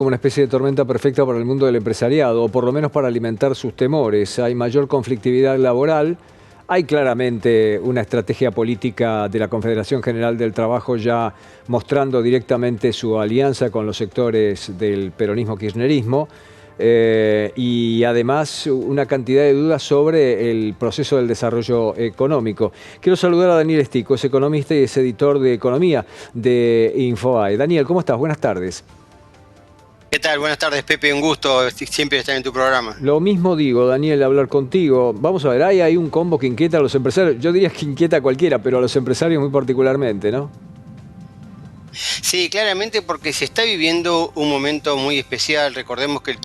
Como una especie de tormenta perfecta para el mundo del empresariado, o por lo menos para alimentar sus temores. Hay mayor conflictividad laboral, hay claramente una estrategia política de la Confederación General del Trabajo ya mostrando directamente su alianza con los sectores del peronismo-kirchnerismo, y además una cantidad de dudas sobre el proceso del desarrollo económico. Quiero saludar a Daniel Estico, es economista y es editor de Economía de Infobae. Daniel, ¿cómo estás? Buenas tardes. ¿Qué tal? Buenas tardes, Pepe. Un gusto siempre estar en tu programa. Lo mismo digo, Daniel, hablar contigo. Vamos a ver, hay un combo que inquieta a los empresarios. Yo diría que inquieta a cualquiera, pero a los empresarios muy particularmente, ¿no? Sí, claramente porque se está viviendo un momento muy especial. Recordemos que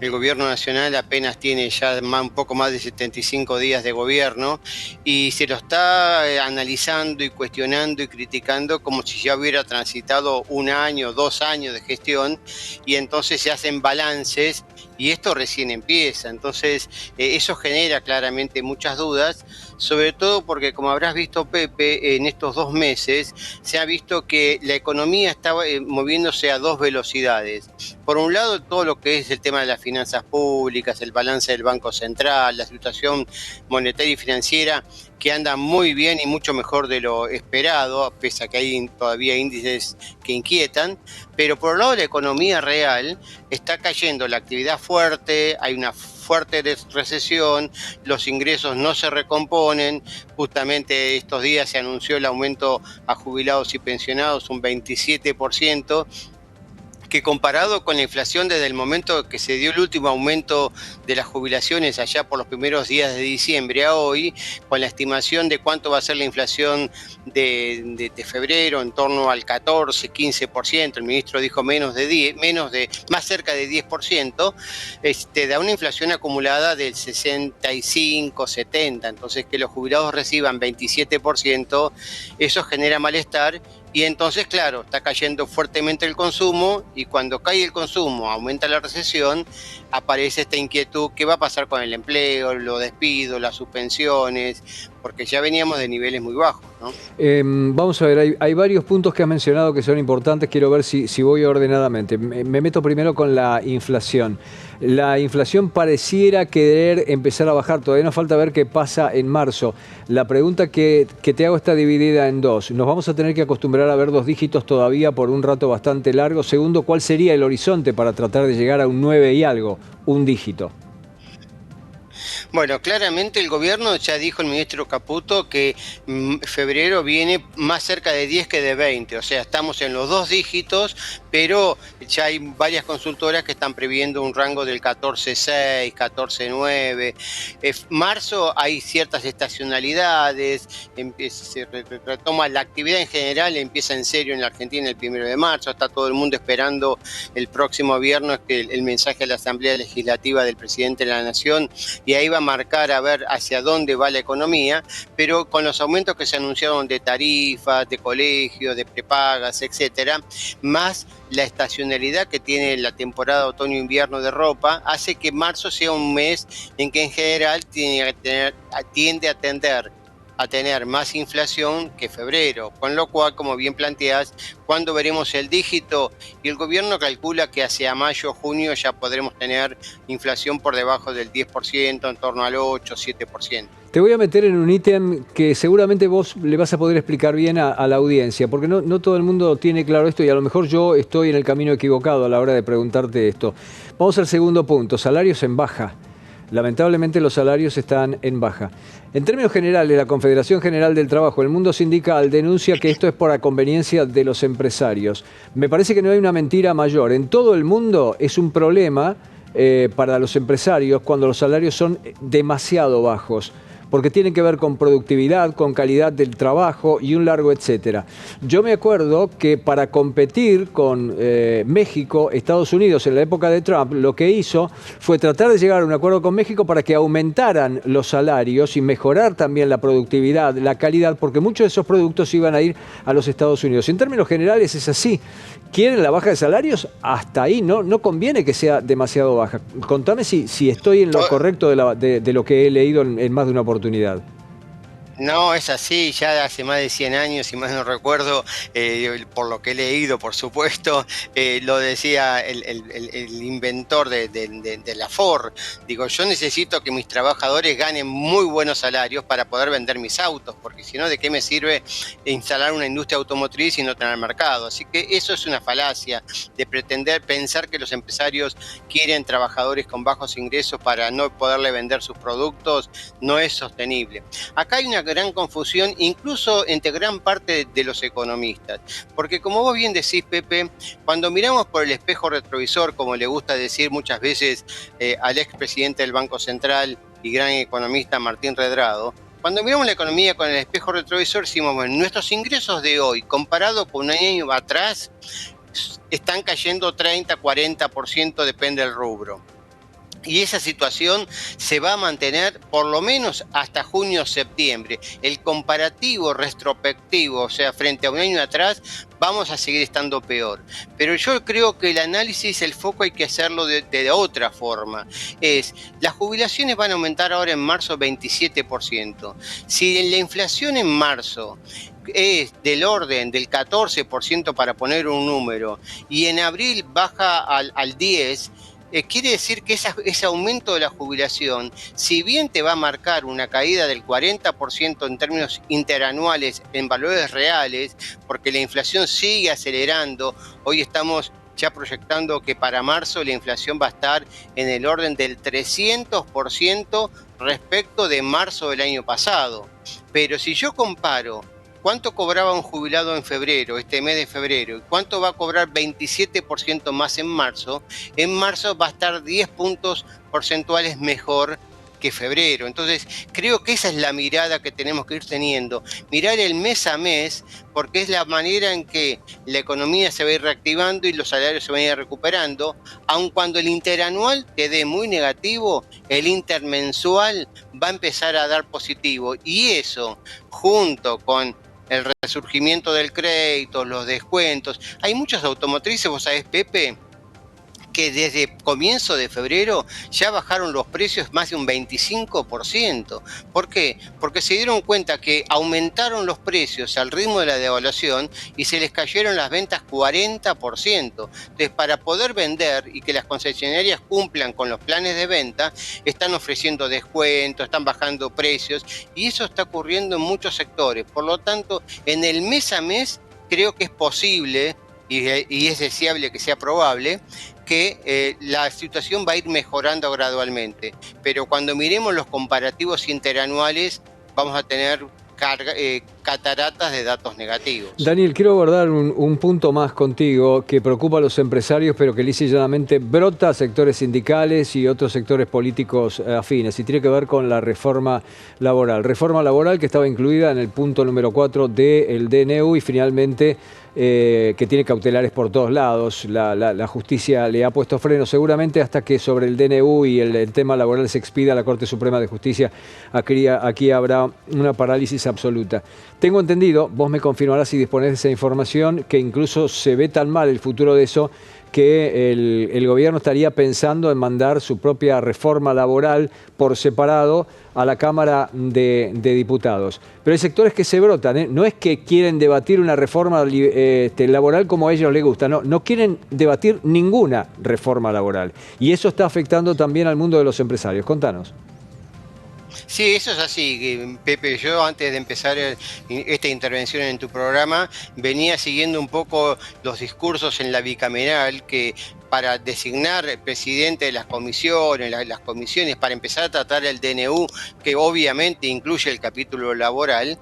el gobierno nacional apenas tiene ya un poco más de 75 días de gobierno y se lo está analizando y cuestionando y criticando como si ya hubiera transitado 1 año, 2 años de gestión, y entonces se hacen balances y esto recién empieza. Entonces eso genera claramente muchas dudas, sobre todo porque, como habrás visto, Pepe, en estos 2 meses se ha visto que la economía está moviéndose a 2 velocidades. Por un lado, todo lo que es el tema de las finanzas públicas, el balance del Banco Central, la situación monetaria y financiera, que anda muy bien y mucho mejor de lo esperado, pese a que hay todavía índices que inquietan. Pero por el lado de la economía real, está cayendo la actividad fuerte, hay una fuerte recesión, los ingresos no se recomponen. Justamente estos días se anunció el aumento a jubilados y pensionados, un 27%, que comparado con la inflación desde el momento que se dio el último aumento de las jubilaciones allá por los primeros días de diciembre a hoy, con la estimación de cuánto va a ser la inflación de febrero, en torno al 14, 15%, el ministro dijo más cerca de 10%, da una inflación acumulada del 65, 70%, entonces que los jubilados reciban 27%, eso genera malestar. Y entonces, claro, está cayendo fuertemente el consumo, y cuando cae el consumo, aumenta la recesión, aparece esta inquietud: ¿qué va a pasar con el empleo, los despidos, las suspensiones? Porque ya veníamos de niveles muy bajos, ¿no? Vamos a ver, hay varios puntos que has mencionado que son importantes. Quiero ver si voy ordenadamente. Me meto primero con la inflación. La inflación pareciera querer empezar a bajar. Todavía nos falta ver qué pasa en marzo. La pregunta que te hago está dividida en dos. ¿Nos vamos a tener que acostumbrar a ver 2 dígitos todavía por un rato bastante largo? Segundo, ¿cuál sería el horizonte para tratar de llegar a un 9 y algo, un dígito? Bueno, claramente el gobierno ya dijo, el ministro Caputo, que febrero viene más cerca de 10 que de 20, o sea, estamos en los 2 dígitos, pero ya hay varias consultoras que están previendo un rango del 14,6, 14,9. Marzo hay ciertas estacionalidades, se retoma la actividad en general, empieza en serio en la Argentina el 1 de marzo, está todo el mundo esperando el próximo viernes que el mensaje a la Asamblea Legislativa del presidente de la Nación, y ahí va a marcar a ver hacia dónde va la economía, pero con los aumentos que se anunciaron de tarifas, de colegios, de prepagas, etcétera, más la estacionalidad que tiene la temporada otoño-invierno de ropa, hace que marzo sea un mes en que en general tiende a tener más inflación que febrero, con lo cual, como bien planteás, ¿cuándo veremos el dígito? Y el gobierno calcula que hacia mayo o junio ya podremos tener inflación por debajo del 10%, en torno al 8, 7%. Te voy a meter en un ítem que seguramente vos le vas a poder explicar bien a la audiencia, porque no todo el mundo tiene claro esto, y a lo mejor yo estoy en el camino equivocado a la hora de preguntarte esto. Vamos al segundo punto: salarios en baja. Lamentablemente los salarios están en baja. En términos generales, la Confederación General del Trabajo, el mundo sindical, denuncia que esto es por la conveniencia de los empresarios. Me parece que no hay una mentira mayor. En todo el mundo es un problema para los empresarios cuando los salarios son demasiado bajos, porque tienen que ver con productividad, con calidad del trabajo y un largo etcétera. Yo me acuerdo que para competir con México, Estados Unidos en la época de Trump, lo que hizo fue tratar de llegar a un acuerdo con México para que aumentaran los salarios y mejorar también la productividad, la calidad, porque muchos de esos productos iban a ir a los Estados Unidos. En términos generales es así. ¿Quieren la baja de salarios? Hasta ahí, no conviene que sea demasiado baja. Contame si estoy en lo correcto de lo que he leído en más de una oportunidad. No, es así, ya hace más de 100 años, si más no recuerdo, por lo que he leído, por supuesto, lo decía el inventor de la Ford. Digo, yo necesito que mis trabajadores ganen muy buenos salarios para poder vender mis autos, porque si no, ¿de qué me sirve instalar una industria automotriz y no tener mercado? Así que eso es una falacia de pretender pensar que los empresarios quieren trabajadores con bajos ingresos para no poderle vender sus productos, no es sostenible. Acá hay una gran confusión, incluso entre gran parte de los economistas, porque como vos bien decís, Pepe, cuando miramos por el espejo retrovisor, como le gusta decir muchas veces al expresidente del Banco Central y gran economista Martín Redrado, cuando miramos la economía con el espejo retrovisor, decimos, bueno, nuestros ingresos de hoy, comparado con un año atrás, están cayendo 30, 40%, depende del rubro. Y esa situación se va a mantener por lo menos hasta junio-septiembre. El comparativo retrospectivo, o sea, frente a un año atrás, vamos a seguir estando peor. Pero yo creo que el análisis, el foco hay que hacerlo de otra forma. Las jubilaciones van a aumentar ahora en marzo 27%. Si la inflación en marzo es del orden del 14%, para poner un número, y en abril baja al 10%, quiere decir que ese aumento de la jubilación, si bien te va a marcar una caída del 40% en términos interanuales en valores reales, porque la inflación sigue acelerando, hoy estamos ya proyectando que para marzo la inflación va a estar en el orden del 300% respecto de marzo del año pasado. Pero si yo comparo cuánto cobraba un jubilado en febrero, este mes de febrero, y cuánto va a cobrar 27% más en marzo va a estar 10 puntos porcentuales mejor que febrero. Entonces, creo que esa es la mirada que tenemos que ir teniendo. Mirar el mes a mes, porque es la manera en que la economía se va a ir reactivando y los salarios se van a ir recuperando. Aun cuando el interanual te dé muy negativo, el intermensual va a empezar a dar positivo. Y eso, junto con el resurgimiento del crédito, los descuentos. Hay muchas automotrices, vos sabés, Pepe, que desde comienzo de febrero ya bajaron los precios más de un 25%. ¿Por qué? Porque se dieron cuenta que aumentaron los precios al ritmo de la devaluación y se les cayeron las ventas 40%. Entonces, para poder vender y que las concesionarias cumplan con los planes de venta, están ofreciendo descuentos, están bajando precios, y eso está ocurriendo en muchos sectores. Por lo tanto, en el mes a mes creo que es posible y es deseable que sea probable que la situación va a ir mejorando gradualmente. Pero cuando miremos los comparativos interanuales, vamos a tener cataratas de datos negativos. Daniel, quiero abordar un punto más contigo que preocupa a los empresarios, pero que lisa y llanamente brota a sectores sindicales y otros sectores políticos afines, y tiene que ver con la reforma laboral. Reforma laboral que estaba incluida en el punto número 4 del DNU y finalmente que tiene cautelares por todos lados. La justicia le ha puesto freno seguramente hasta que sobre el DNU y el tema laboral se expida la Corte Suprema de Justicia. Aquí habrá una parálisis absoluta. Tengo entendido, vos me confirmarás si disponés de esa información, que incluso se ve tan mal el futuro de eso que el gobierno estaría pensando en mandar su propia reforma laboral por separado a la Cámara de Diputados. Pero hay sectores que se brotan, ¿eh? No es que quieren debatir una reforma laboral como a ellos les gusta, no quieren debatir ninguna reforma laboral. Y eso está afectando también al mundo de los empresarios. Contanos. Sí, eso es así, Pepe. Yo antes de empezar esta intervención en tu programa venía siguiendo un poco los discursos en la bicameral que para designar presidente de las comisiones, las comisiones, para empezar a tratar el DNU, que obviamente incluye el capítulo laboral,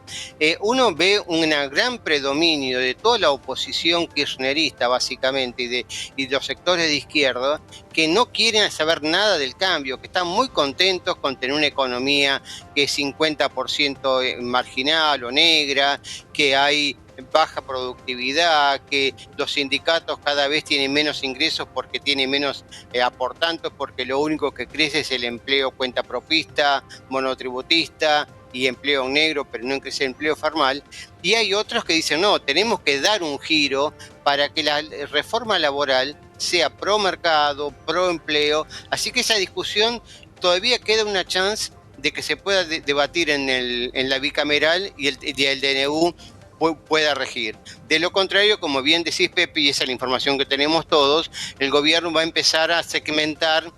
uno ve un gran predominio de toda la oposición kirchnerista, básicamente, y de los sectores de izquierda, que no quieren saber nada del cambio, que están muy contentos con tener una economía que es 50% marginal o negra, que hay baja productividad, que los sindicatos cada vez tienen menos ingresos porque tienen menos aportantes, porque lo único que crece es el empleo cuentapropista, monotributista y empleo negro, pero no crece el empleo formal. Y hay otros que dicen, no, tenemos que dar un giro para que la reforma laboral sea pro mercado, pro empleo. Así que esa discusión todavía queda una chance de que se pueda debatir en la bicameral y el DNU pueda regir. De lo contrario, como bien decís, Pepe, y esa es la información que tenemos todos, el gobierno va a empezar a segmentar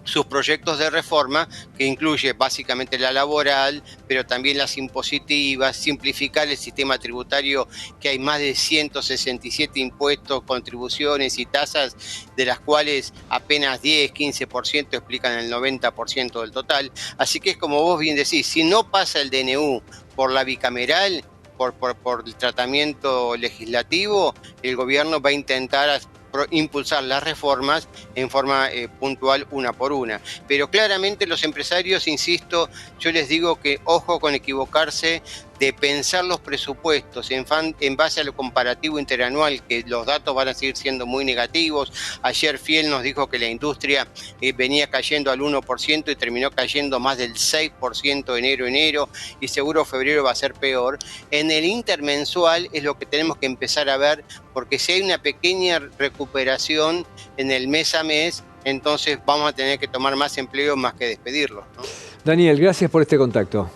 sus proyectos de reforma, que incluye básicamente la laboral, pero también las impositivas, simplificar el sistema tributario, que hay más de 167 impuestos, contribuciones y tasas, de las cuales apenas 10-15% explican el 90% del total. Así que es como vos bien decís, si no pasa el DNU por la bicameral, por el tratamiento legislativo, el gobierno va a intentar impulsar las reformas en forma puntual, una por una. Pero claramente los empresarios, insisto, yo les digo que ojo con equivocarse de pensar los presupuestos en base a lo comparativo interanual, que los datos van a seguir siendo muy negativos. Ayer Fiel nos dijo que la industria venía cayendo al 1% y terminó cayendo más del 6% enero, y seguro febrero va a ser peor. En el intermensual es lo que tenemos que empezar a ver, porque si hay una pequeña recuperación en el mes a mes, entonces vamos a tener que tomar más empleo más que despedirlos, ¿no? Daniel, gracias por este contacto.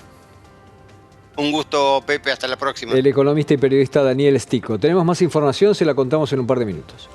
Un gusto, Pepe, hasta la próxima. El economista y periodista Daniel Stico. Tenemos más información, se la contamos en un par de minutos.